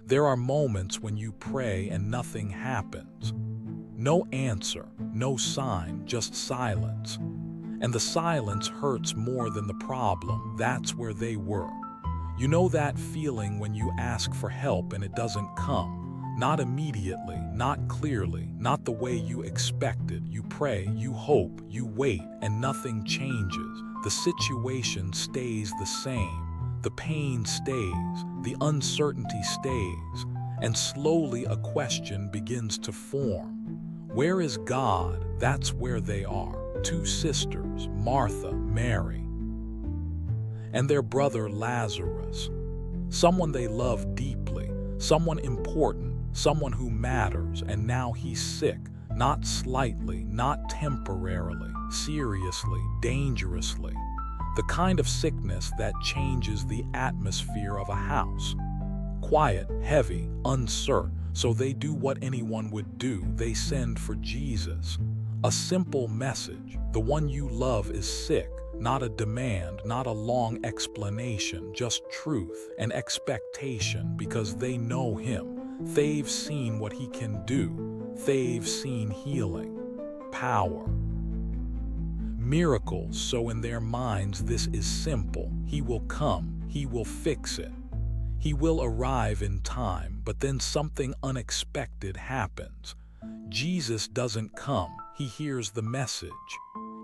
There are moments when you pray and nothing happens. No answer, no sign, just silence. And the silence hurts more than the problem. That's where they were. You know that feeling when you ask for help and it doesn't come. Not immediately, not clearly, not the way you expected. You pray, you hope, you wait, and nothing changes. The situation stays the same. The pain stays, the uncertainty stays, and slowly a question begins to form. Where is God? That's where they are. Two sisters, Martha, Mary, and their brother Lazarus. Someone they love deeply, someone important, someone who matters, and now he's sick, not slightly, not temporarily, seriously, dangerously. The kind of sickness that changes the atmosphere of a house. Quiet, heavy, uncertain. So they do what anyone would do. They send for Jesus. A simple message. The one you love is sick. Not a demand, not a long explanation, just truth and expectation, because they know him. They've seen what he can do. They've seen healing, power, miracles. So in their minds this is simple. He will come. He will fix it. He will arrive in time, but then something unexpected happens. Jesus doesn't come. He hears the message.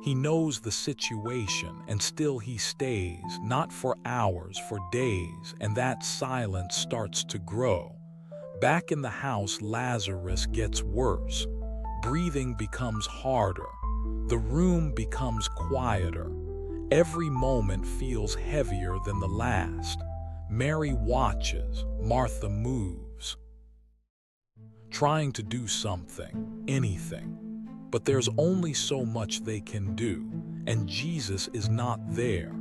He knows the situation, and still he stays, not for hours, for days, and that silence starts to grow. Back in the house, Lazarus gets worse. Breathing becomes harder. The room becomes quieter. Every moment feels heavier than the last. Mary watches, Martha moves, trying to do something, anything. But there's only so much they can do, and Jesus is not there.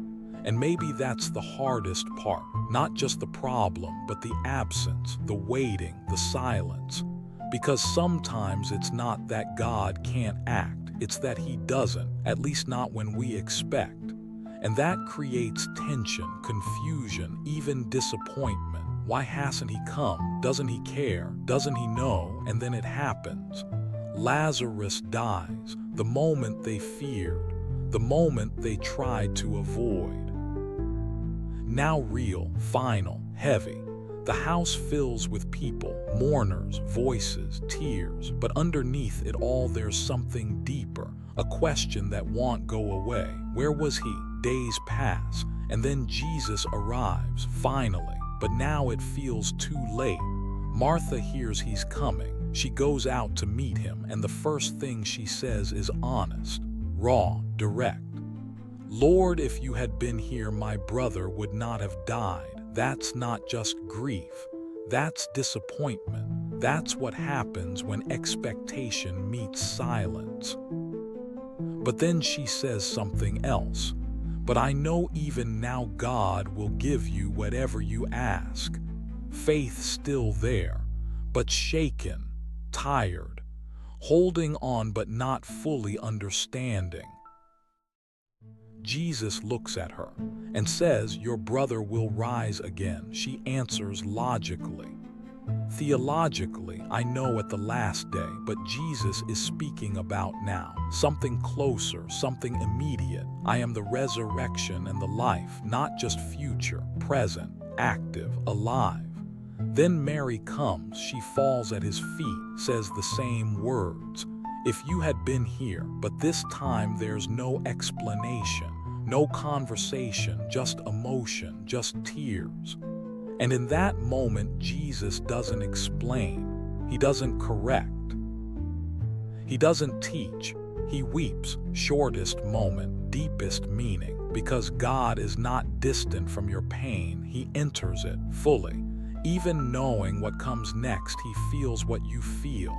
And maybe that's the hardest part, not just the problem, but the absence, the waiting, the silence. Because sometimes it's not that God can't act, it's that he doesn't, at least not when we expect. And that creates tension, confusion, even disappointment. Why hasn't he come? Doesn't he care? Doesn't he know? And then it happens. Lazarus dies, the moment they feared, the moment they tried to avoid. Now real, final, heavy. The house fills with people, mourners, voices, tears, but underneath it all there's something deeper, a question that won't go away. Where was he? Days pass, and then Jesus arrives, finally, but now it feels too late. Martha hears he's coming. She goes out to meet him, and the first thing she says is honest, raw, direct. Lord, if you had been here, my brother would not have died. That's not just grief. That's disappointment. That's what happens when expectation meets silence. But then she says something else. But I know even now God will give you whatever you ask. Faith still there, but shaken, tired, holding on but not fully understanding. Jesus looks at her and says, your brother will rise again. She answers logically. Theologically, I know at the last day, but Jesus is speaking about now. Something closer, something immediate. I am the resurrection and the life, not just future, present, active, alive. Then Mary comes, she falls at his feet, says the same words. If you had been here, but this time there's no explanation, no conversation, just emotion, just tears. And in that moment, Jesus doesn't explain. He doesn't correct. He doesn't teach. He weeps, shortest moment, deepest meaning, because God is not distant from your pain. He enters it fully. Even knowing what comes next, he feels what you feel.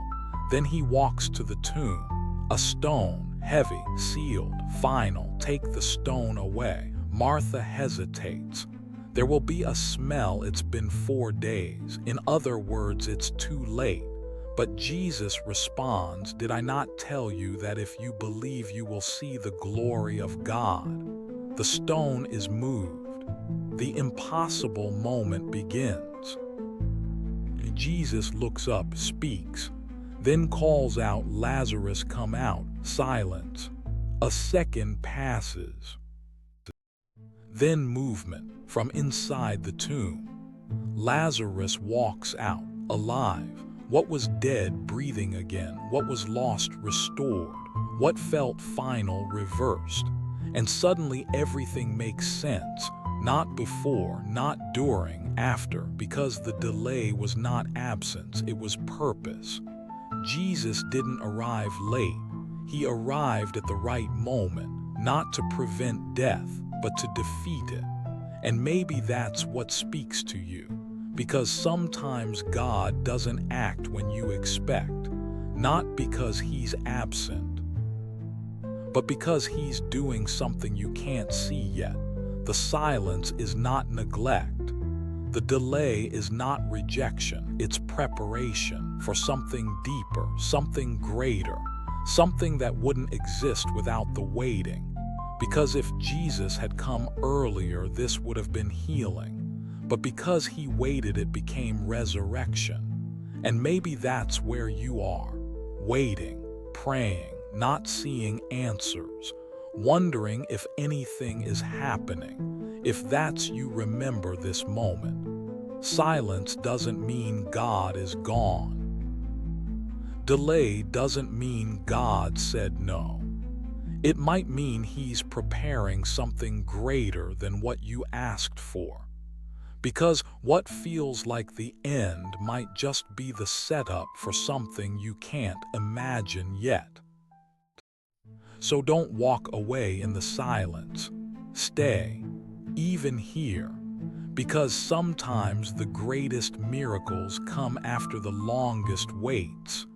Then he walks to the tomb, a stone, heavy, sealed, final. Take the stone away. Martha hesitates. There will be a smell. It's been 4 days. In other words, it's too late. But Jesus responds, did I not tell you that if you believe you will see the glory of God? The stone is moved. The impossible moment begins. Jesus looks up, speaks, then calls out, "Lazarus, come out." Silence. A second passes. Then movement from inside the tomb. Lazarus walks out, alive. What was dead breathing again, what was lost restored, what felt final reversed. And suddenly everything makes sense. Not before, not during, after, because the delay was not absence, it was purpose. Jesus didn't arrive late. He arrived at the right moment, not to prevent death, but to defeat it. And maybe that's what speaks to you, because sometimes God doesn't act when you expect, not because He's absent, but because He's doing something you can't see yet. The silence is not neglect. The delay is not rejection, it's preparation for something deeper, something greater, something that wouldn't exist without the waiting. Because if Jesus had come earlier, this would have been healing. But because He waited, it became resurrection. And maybe that's where you are, waiting, praying, not seeing answers, wondering if anything is happening. If that's you, remember this moment. Silence doesn't mean God is gone. Delay doesn't mean God said no. It might mean He's preparing something greater than what you asked for. Because what feels like the end might just be the setup for something you can't imagine yet. So don't walk away in the silence. Stay, even here, because sometimes the greatest miracles come after the longest waits.